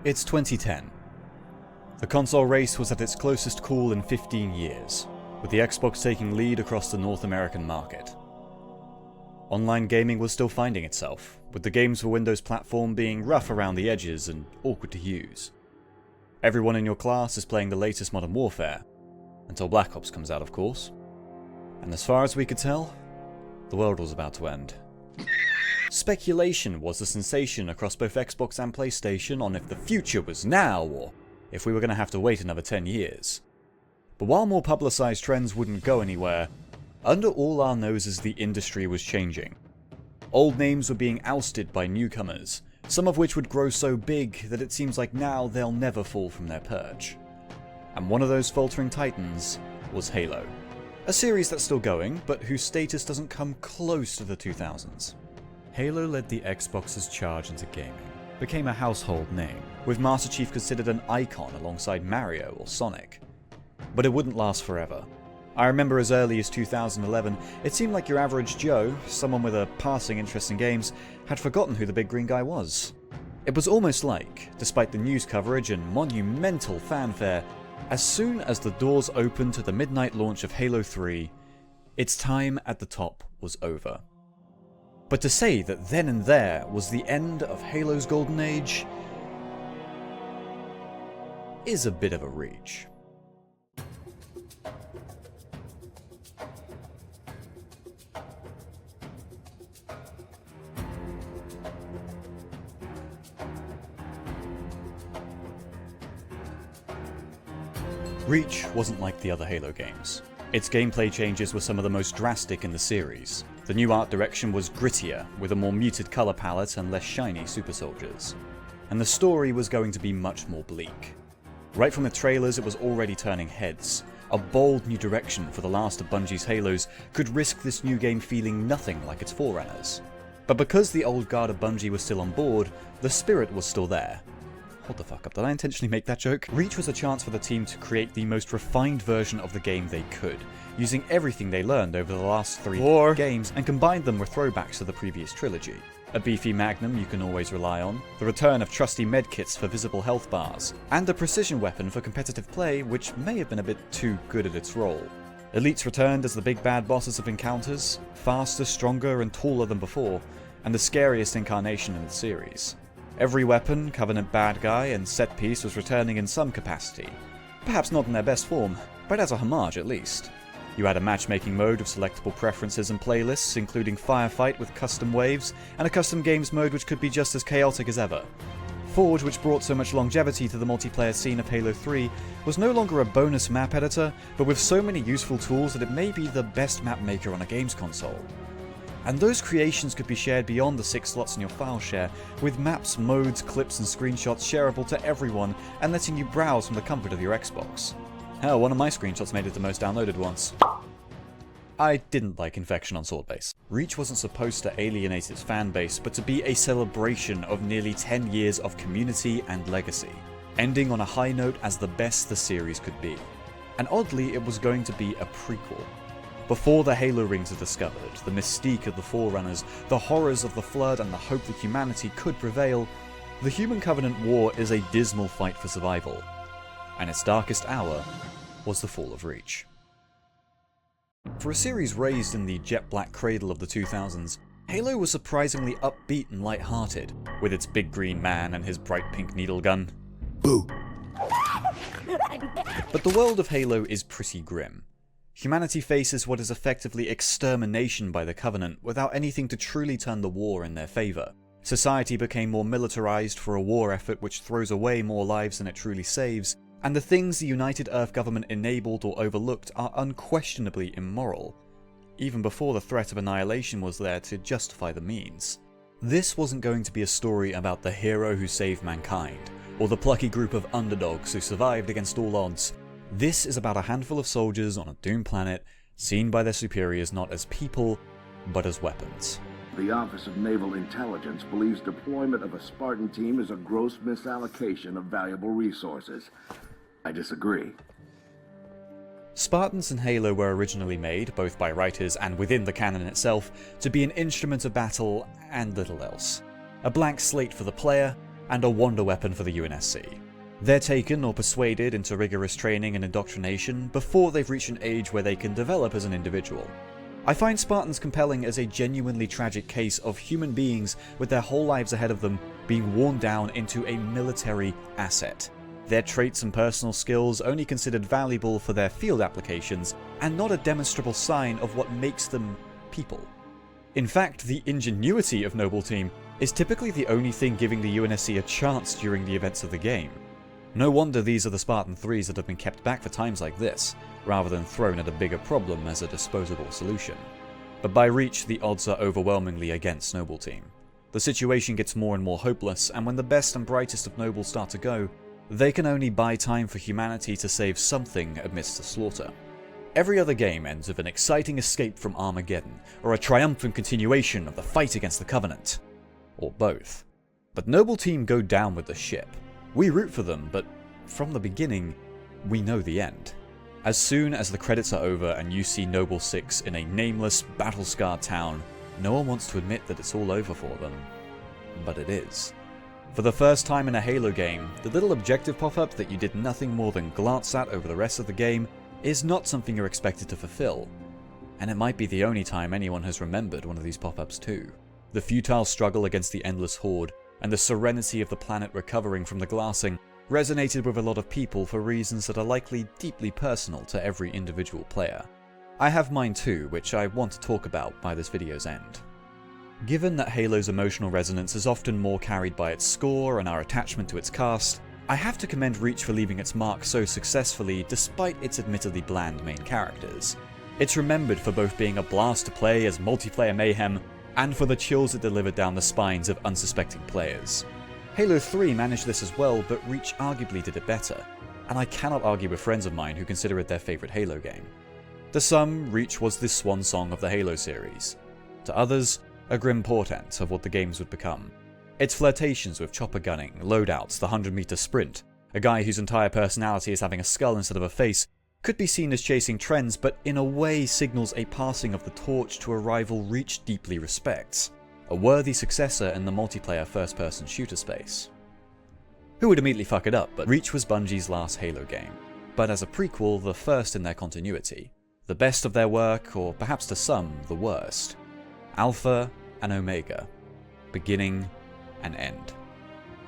It's 2010. The console race was at its closest call in 15 years, with the Xbox taking lead across the North American market. Online gaming was still finding itself, with the games for Windows platform being rough around the edges and awkward to use. Everyone in your class is playing the latest Modern Warfare, until Black Ops comes out, of course. And as far as we could tell, the world was about to end. Speculation was a sensation across both Xbox and PlayStation on if the future was now or if we were going to have to wait another 10 years. But while more publicised trends wouldn't go anywhere, under all our noses the industry was changing. Old names were being ousted by newcomers, some of which would grow so big that it seems like now they'll never fall from their perch. And one of those faltering titans was Halo. A series that's still going, but whose status doesn't come close to the 2000s. Halo led the Xbox's charge into gaming, became a household name, with Master Chief considered an icon alongside Mario or Sonic. But it wouldn't last forever. I remember as early as 2011, it seemed like your average Joe, someone with a passing interest in games, had forgotten who the big green guy was. It was almost like, despite the news coverage and monumental fanfare, as soon as the doors opened to the midnight launch of Halo 3, its time at the top was over. But to say that then and there was the end of Halo's golden age is a bit of a reach. Reach wasn't like the other Halo games. Its gameplay changes were some of the most drastic in the series. The new art direction was grittier, with a more muted colour palette and less shiny super soldiers. And the story was going to be much more bleak. Right from the trailers it was already turning heads. A bold new direction for the last of Bungie's Halos could risk this new game feeling nothing like its forerunners. But because the old guard of Bungie was still on board, the spirit was still there. Hold the fuck up, did I intentionally make that joke? Reach was a chance for the team to create the most refined version of the game they could, using everything they learned over the last three games and combined them with throwbacks to the previous trilogy. A beefy magnum you can always rely on, the return of trusty medkits for visible health bars, and a precision weapon for competitive play which may have been a bit too good at its role. Elites returned as the big bad bosses of encounters, faster, stronger and taller than before, and the scariest incarnation in the series. Every weapon, Covenant bad guy, and set piece was returning in some capacity. Perhaps not in their best form, but as a homage at least. You had a matchmaking mode of selectable preferences and playlists, including Firefight with custom waves, and a custom games mode which could be just as chaotic as ever. Forge, which brought so much longevity to the multiplayer scene of Halo 3, was no longer a bonus map editor, but with so many useful tools that it may be the best map maker on a games console. And those creations could be shared beyond the 6 slots in your file share, with maps, modes, clips and screenshots shareable to everyone and letting you browse from the comfort of your Xbox. Hell, one of my screenshots made it the most downloaded once. I didn't like Infection on Swordbase. Reach wasn't supposed to alienate its fanbase, but to be a celebration of nearly 10 years of community and legacy, ending on a high note as the best the series could be. And oddly, it was going to be a prequel. Before the Halo rings are discovered, the mystique of the Forerunners, the horrors of the Flood and the hope that humanity could prevail, the Human Covenant War is a dismal fight for survival. And its darkest hour was the fall of Reach. For a series raised in the jet-black cradle of the 2000s, Halo was surprisingly upbeat and light-hearted, with its big green man and his bright pink needle gun. Boo! But the world of Halo is pretty grim. Humanity faces what is effectively extermination by the Covenant without anything to truly turn the war in their favour. Society became more militarised for a war effort which throws away more lives than it truly saves, and the things the United Earth government enabled or overlooked are unquestionably immoral, even before the threat of annihilation was there to justify the means. This wasn't going to be a story about the hero who saved mankind, or the plucky group of underdogs who survived against all odds. This is about a handful of soldiers on a doomed planet, seen by their superiors not as people, but as weapons. The Office of Naval Intelligence believes deployment of a Spartan team is a gross misallocation of valuable resources. I disagree. Spartans in Halo were originally made, both by writers and within the canon itself, to be an instrument of battle and little else. A blank slate for the player, and a wonder weapon for the UNSC. They're taken or persuaded into rigorous training and indoctrination before they've reached an age where they can develop as an individual. I find Spartans compelling as a genuinely tragic case of human beings with their whole lives ahead of them being worn down into a military asset. Their traits and personal skills only considered valuable for their field applications and not a demonstrable sign of what makes them people. In fact, the ingenuity of Noble Team is typically the only thing giving the UNSC a chance during the events of the game. No wonder these are the Spartan 3s that have been kept back for times like this, rather than thrown at a bigger problem as a disposable solution. But by Reach, the odds are overwhelmingly against Noble Team. The situation gets more and more hopeless, and when the best and brightest of Nobles start to go, they can only buy time for humanity to save something amidst the slaughter. Every other game ends with an exciting escape from Armageddon, or a triumphant continuation of the fight against the Covenant. Or both. But Noble Team go down with the ship. We root for them, but from the beginning, we know the end. As soon as the credits are over and you see Noble 6 in a nameless, battle-scarred town, no one wants to admit that it's all over for them. But it is. For the first time in a Halo game, the little objective pop-up that you did nothing more than glance at over the rest of the game is not something you're expected to fulfill. And it might be the only time anyone has remembered one of these pop-ups too. The futile struggle against the endless horde, and the serenity of the planet recovering from the glassing, resonated with a lot of people for reasons that are likely deeply personal to every individual player. I have mine too, which I want to talk about by this video's end. Given that Halo's emotional resonance is often more carried by its score and our attachment to its cast, I have to commend Reach for leaving its mark so successfully despite its admittedly bland main characters. It's remembered for both being a blast to play as multiplayer mayhem, and for the chills it delivered down the spines of unsuspecting players. Halo 3 managed this as well, but Reach arguably did it better, and I cannot argue with friends of mine who consider it their favourite Halo game. To some, Reach was the swan song of the Halo series. To others, a grim portent of what the games would become. Its flirtations with chopper gunning, loadouts, the 100-meter sprint, a guy whose entire personality is having a skull instead of a face, could be seen as chasing trends, but in a way signals a passing of the torch to a rival Reach deeply respects, a worthy successor in the multiplayer first-person shooter space. Who would immediately fuck it up, but Reach was Bungie's last Halo game, but as a prequel, the first in their continuity, the best of their work, or perhaps to some, the worst. Alpha and Omega, beginning and end.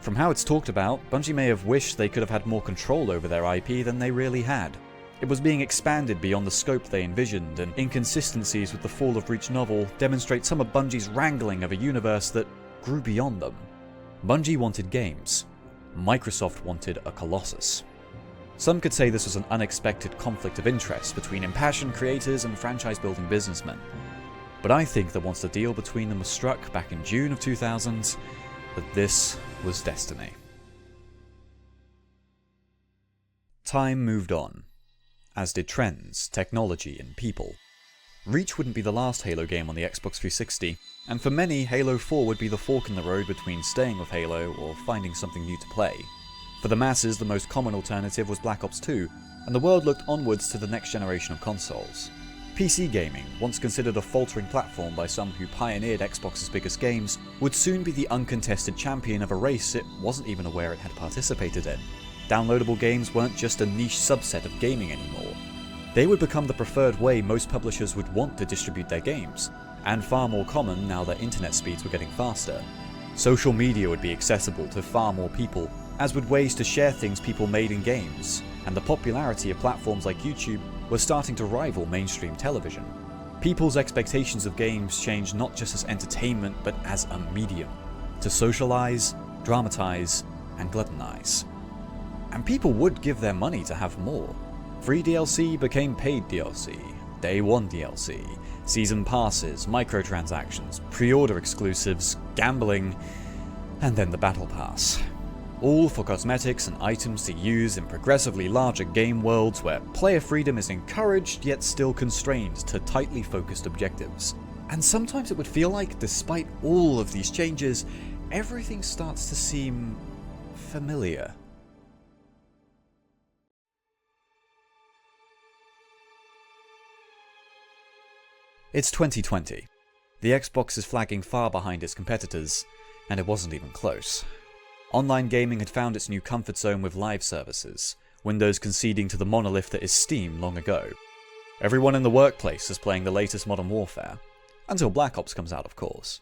From how it's talked about, Bungie may have wished they could have had more control over their IP than they really had. It was being expanded beyond the scope they envisioned, and inconsistencies with the Fall of Reach novel demonstrate some of Bungie's wrangling of a universe that grew beyond them. Bungie wanted games. Microsoft wanted a Colossus. Some could say this was an unexpected conflict of interest between impassioned creators and franchise-building businessmen. But I think that once the deal between them was struck back in June of 2000, that this was destiny. Time moved on, as did trends, technology, and people. Reach wouldn't be the last Halo game on the Xbox 360, and for many, Halo 4 would be the fork in the road between staying with Halo or finding something new to play. For the masses, the most common alternative was Black Ops 2, and the world looked onwards to the next generation of consoles. PC gaming, once considered a faltering platform by some who pioneered Xbox's biggest games, would soon be the uncontested champion of a race it wasn't even aware it had participated in. Downloadable games weren't just a niche subset of gaming anymore. They would become the preferred way most publishers would want to distribute their games, and far more common now that internet speeds were getting faster. Social media would be accessible to far more people, as would ways to share things people made in games, and the popularity of platforms like YouTube was starting to rival mainstream television. People's expectations of games changed not just as entertainment, but as a medium, to socialize, dramatize, and gluttonize. And people would give their money to have more. Free DLC became paid DLC, Day 1 DLC, season passes, microtransactions, pre-order exclusives, gambling, and then the Battle Pass. All for cosmetics and items to use in progressively larger game worlds where player freedom is encouraged yet still constrained to tightly focused objectives. And sometimes it would feel like, despite all of these changes, everything starts to seem familiar. It's 2020. The Xbox is flagging far behind its competitors, and it wasn't even close. Online gaming had found its new comfort zone with live services, Windows conceding to the monolith that is Steam long ago. Everyone in the workplace is playing the latest Modern Warfare, until Black Ops comes out, of course.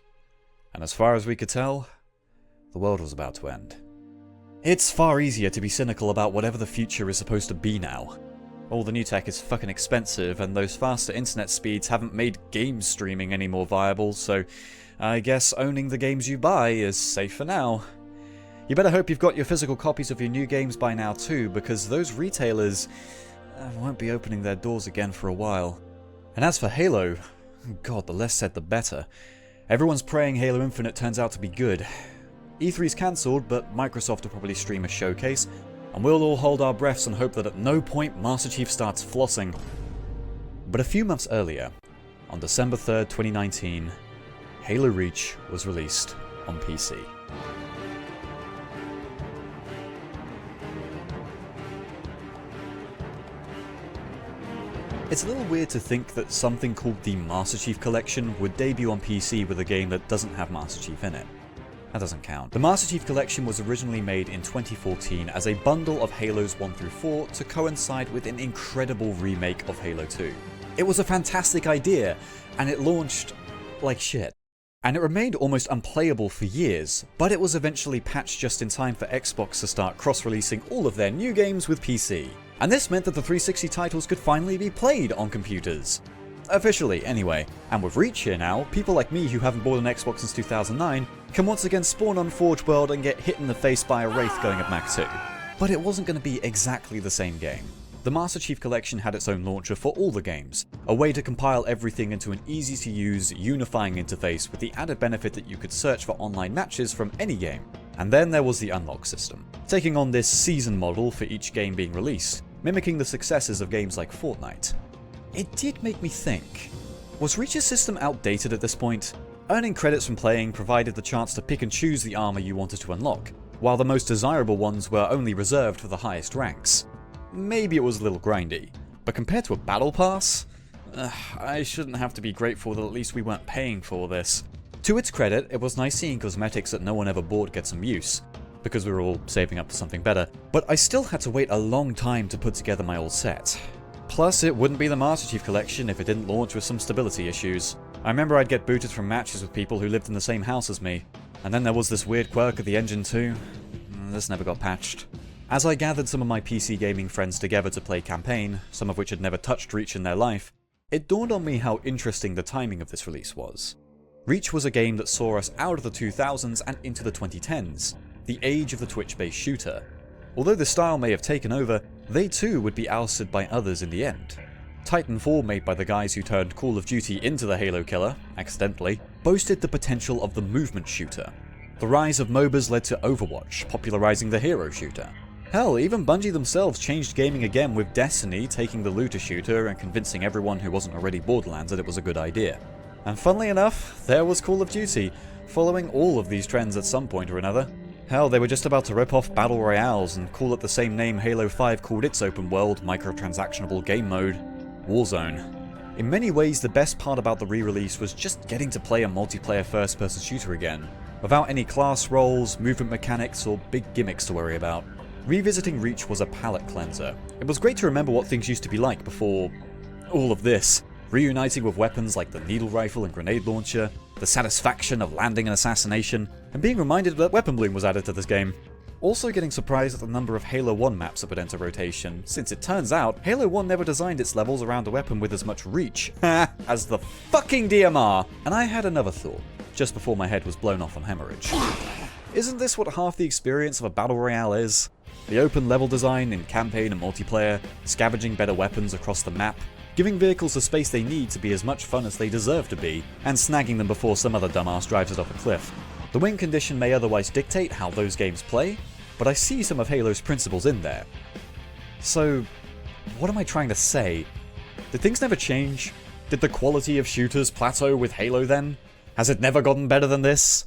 And as far as we could tell, the world was about to end. It's far easier to be cynical about whatever the future is supposed to be now. All the new tech is fucking expensive, and those faster internet speeds haven't made game streaming any more viable, so I guess owning the games you buy is safe for now. You better hope you've got your physical copies of your new games by now too, because those retailers won't be opening their doors again for a while. And as for Halo, God, the less said the better. Everyone's praying Halo Infinite turns out to be good. E3's cancelled, but Microsoft will probably stream a showcase, and we'll all hold our breaths and hope that at no point Master Chief starts flossing. But a few months earlier, on December 3rd, 2019, Halo Reach was released on PC. It's a little weird to think that something called the Master Chief Collection would debut on PC with a game that doesn't have Master Chief in it. That doesn't count. The Master Chief Collection was originally made in 2014 as a bundle of Halos 1 through 4 to coincide with an incredible remake of Halo 2. It was a fantastic idea, and it launched like shit. And it remained almost unplayable for years, but it was eventually patched just in time for Xbox to start cross-releasing all of their new games with PC. And this meant that the 360 titles could finally be played on computers. Officially, anyway. And with Reach here now, people like me who haven't bought an Xbox since 2009 can once again spawn on Forge World and get hit in the face by a Wraith going at Mach 2. But it wasn't going to be exactly the same game. The Master Chief Collection had its own launcher for all the games, a way to compile everything into an easy-to-use, unifying interface with the added benefit that you could search for online matches from any game. And then there was the unlock system, taking on this season model for each game being released, mimicking the successes of games like Fortnite. It did make me think, was Reach's system outdated at this point? Earning credits from playing provided the chance to pick and choose the armor you wanted to unlock, while the most desirable ones were only reserved for the highest ranks. Maybe it was a little grindy, but compared to a battle pass, I shouldn't have to be grateful that at least we weren't paying for this. To its credit, it was nice seeing cosmetics that no one ever bought get some use, because we were all saving up for something better, but I still had to wait a long time to put together my old set. Plus, it wouldn't be the Master Chief Collection if it didn't launch with some stability issues. I remember I'd get booted from matches with people who lived in the same house as me, and then there was this weird quirk of the engine too. This never got patched. As I gathered some of my PC gaming friends together to play campaign, some of which had never touched Reach in their life, it dawned on me how interesting the timing of this release was. Reach was a game that saw us out of the 2000s and into the 2010s, the age of the Twitch-based shooter. Although the style may have taken over, they too would be ousted by others in the end. Titanfall, made by the guys who turned Call of Duty into the Halo killer, accidentally, boasted the potential of the movement shooter. The rise of MOBAs led to Overwatch, popularizing the hero shooter. Hell, even Bungie themselves changed gaming again with Destiny taking the looter shooter and convincing everyone who wasn't already Borderlands that it was a good idea. And funnily enough, there was Call of Duty, following all of these trends at some point or another. Hell, they were just about to rip off Battle Royales and call it the same name Halo 5 called its open world, microtransactionable game mode, Warzone. In many ways, the best part about the re-release was just getting to play a multiplayer first-person shooter again, without any class roles, movement mechanics, or big gimmicks to worry about. Revisiting Reach was a palate cleanser. It was great to remember what things used to be like before all of this. Reuniting with weapons like the needle rifle and grenade launcher, the satisfaction of landing an assassination, and being reminded that Weapon Bloom was added to this game. Also getting surprised at the number of Halo 1 maps that would enter rotation, since it turns out Halo 1 never designed its levels around a weapon with as much reach as the fucking DMR. And I had another thought, just before my head was blown off on hemorrhage. Isn't this what half the experience of a battle royale is? The open level design in campaign and multiplayer, scavenging better weapons across the map, giving vehicles the space they need to be as much fun as they deserve to be, and snagging them before some other dumbass drives it off a cliff. The win condition may otherwise dictate how those games play, but I see some of Halo's principles in there. So, what am I trying to say? Did things never change? Did the quality of shooters plateau with Halo then? Has it never gotten better than this?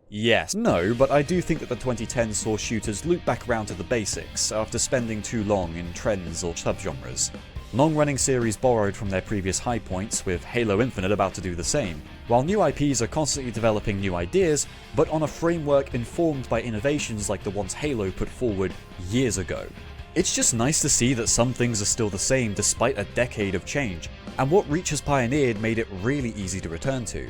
Yes. No, but I do think that the 2010s saw shooters loop back around to the basics after spending too long in trends or subgenres. Long-running series borrowed from their previous high points, with Halo Infinite about to do the same, while new IPs are constantly developing new ideas, but on a framework informed by innovations like the ones Halo put forward years ago. It's just nice to see that some things are still the same despite a decade of change, and what Reach has pioneered made it really easy to return to.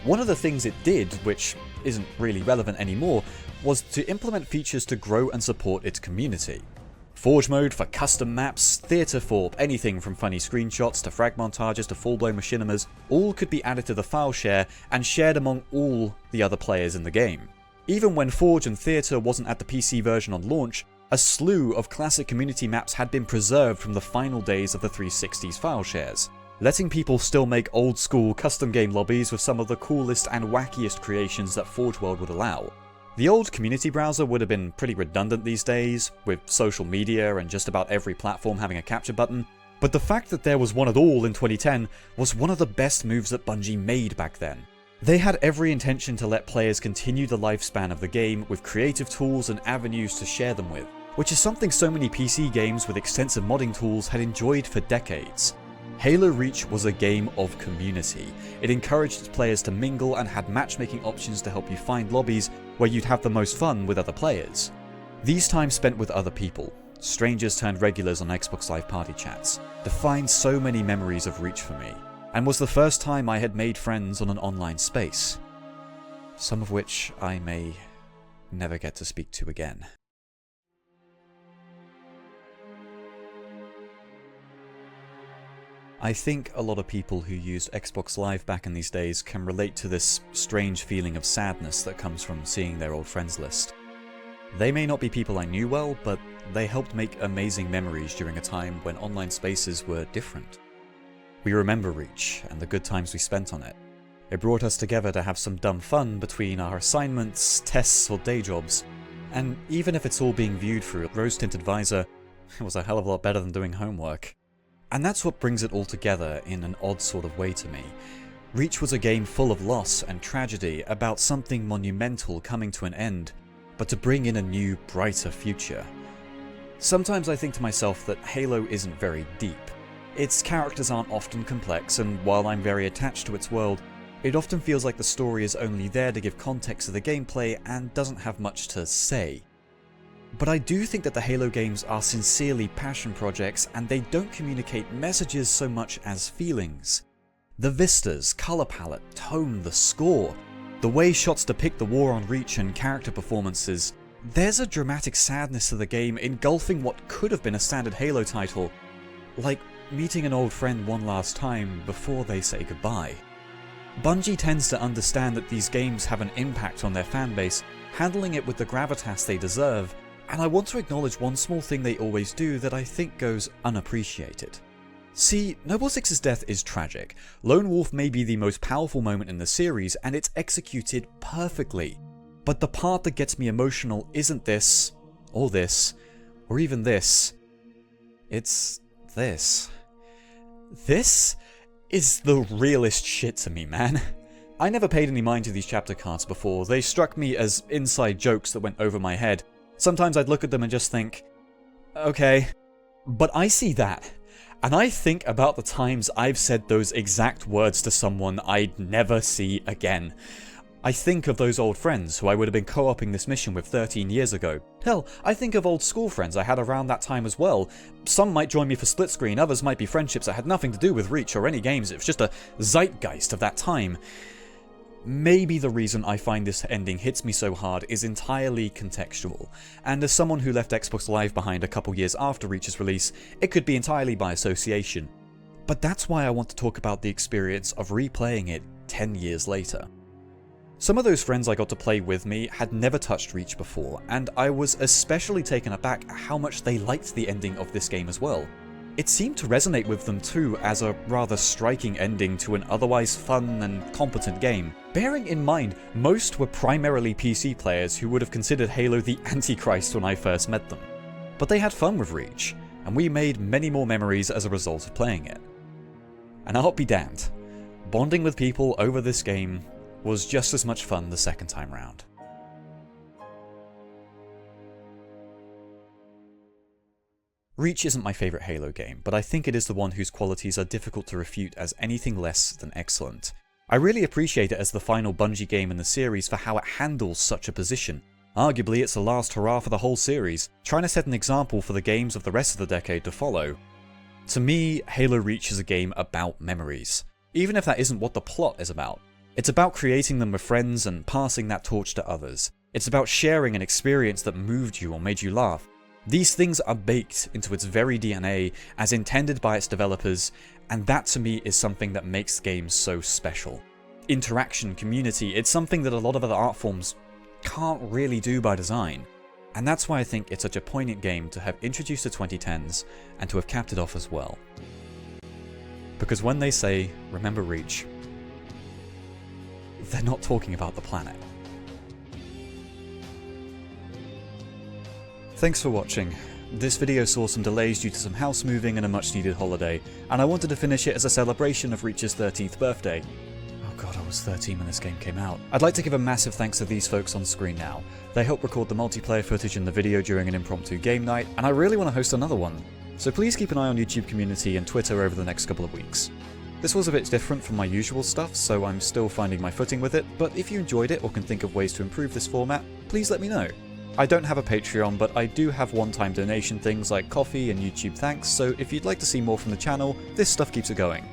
One of the things it did, which isn't really relevant anymore, was to implement features to grow and support its community. Forge mode for custom maps, theatre for anything from funny screenshots to frag montages to full-blown machinimas, all could be added to the file share and shared among all the other players in the game. Even when Forge and Theatre wasn't at the PC version on launch, a slew of classic community maps had been preserved from the final days of the 360's file shares, letting people still make old-school custom game lobbies with some of the coolest and wackiest creations that Forge World would allow. The old community browser would have been pretty redundant these days, with social media and just about every platform having a capture button, but the fact that there was one at all in 2010 was one of the best moves that Bungie made back then. They had every intention to let players continue the lifespan of the game with creative tools and avenues to share them with, which is something so many PC games with extensive modding tools had enjoyed for decades. Halo Reach was a game of community. It encouraged its players to mingle and had matchmaking options to help you find lobbies where you'd have the most fun with other players. These times spent with other people, strangers turned regulars on Xbox Live party chats, defined so many memories of Reach for me, and was the first time I had made friends on an online space. Some of which I may never get to speak to again. I think a lot of people who used Xbox Live back in these days can relate to this strange feeling of sadness that comes from seeing their old friends list. They may not be people I knew well, but they helped make amazing memories during a time when online spaces were different. We remember Reach and the good times we spent on it. It brought us together to have some dumb fun between our assignments, tests, or day jobs, and even if it's all being viewed through a rose-tinted visor, it was a hell of a lot better than doing homework. And that's what brings it all together in an odd sort of way to me. Reach was a game full of loss and tragedy about something monumental coming to an end, but to bring in a new, brighter future. Sometimes I think to myself that Halo isn't very deep. Its characters aren't often complex, and while I'm very attached to its world, it often feels like the story is only there to give context to the gameplay and doesn't have much to say. But I do think that the Halo games are sincerely passion projects and they don't communicate messages so much as feelings. The vistas, colour palette, tone, the score, the way shots depict the war on Reach and character performances, there's a dramatic sadness to the game engulfing what could have been a standard Halo title, like meeting an old friend one last time before they say goodbye. Bungie tends to understand that these games have an impact on their fanbase, handling it with the gravitas they deserve, and I want to acknowledge one small thing they always do that I think goes unappreciated. See, Noble Six's death is tragic. Lone Wolf may be the most powerful moment in the series, and it's executed perfectly. But the part that gets me emotional isn't this, or even this. It's this. This is the realest shit to me, man. I never paid any mind to these chapter cards before. They struck me as inside jokes that went over my head. Sometimes I'd look at them and just think, okay. But I see that, and I think about the times I've said those exact words to someone I'd never see again. I think of those old friends who I would have been co-oping this mission with 13 years ago. Hell, I think of old school friends I had around that time as well. Some might join me for split screen, others might be friendships that had nothing to do with Reach or any games, it was just a zeitgeist of that time. Maybe the reason I find this ending hits me so hard is entirely contextual, and as someone who left Xbox Live behind a couple years after Reach's release, it could be entirely by association. But that's why I want to talk about the experience of replaying it 10 years later. Some of those friends I got to play with me had never touched Reach before, and I was especially taken aback at how much they liked the ending of this game as well. It seemed to resonate with them too as a rather striking ending to an otherwise fun and competent game. Bearing in mind, most were primarily PC players who would have considered Halo the Antichrist when I first met them. But they had fun with Reach, and we made many more memories as a result of playing it. And I'll be damned, bonding with people over this game was just as much fun the second time round. Reach isn't my favourite Halo game, but I think it is the one whose qualities are difficult to refute as anything less than excellent. I really appreciate it as the final Bungie game in the series for how it handles such a position. Arguably, it's the last hurrah for the whole series, trying to set an example for the games of the rest of the decade to follow. To me, Halo Reach is a game about memories, even if that isn't what the plot is about. It's about creating them with friends and passing that torch to others. It's about sharing an experience that moved you or made you laugh. These things are baked into its very DNA as intended by its developers, and that to me is something that makes games so special. Interaction, community, it's something that a lot of other art forms can't really do by design. And that's why I think it's such a poignant game to have introduced the 2010s and to have capped it off as well. Because when they say, remember Reach, they're not talking about the planet. Thanks for watching. This video saw some delays due to some house moving and a much needed holiday, and I wanted to finish it as a celebration of Reach's 13th birthday. Oh god, I was 13 when this game came out. I'd like to give a massive thanks to these folks on screen now. They helped record the multiplayer footage in the video during an impromptu game night, and I really want to host another one. So please keep an eye on YouTube community and Twitter over the next couple of weeks. This was a bit different from my usual stuff, so I'm still finding my footing with it, but if you enjoyed it or can think of ways to improve this format, please let me know. I don't have a Patreon, but I do have one-time donation things like coffee and YouTube thanks, so if you'd like to see more from the channel, this stuff keeps it going.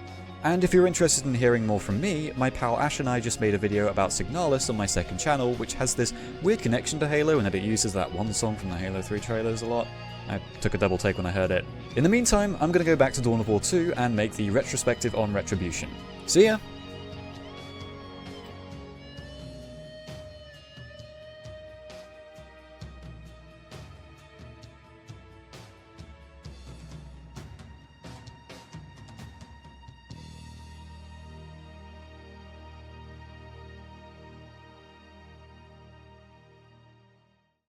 And if you're interested in hearing more from me, my pal Ash and I just made a video about Signalis on my second channel, which has this weird connection to Halo and that it uses that one song from the Halo 3 trailers a lot. I took a double take when I heard it. In the meantime, I'm going to go back to Dawn of War 2 and make the retrospective on Retribution. See ya!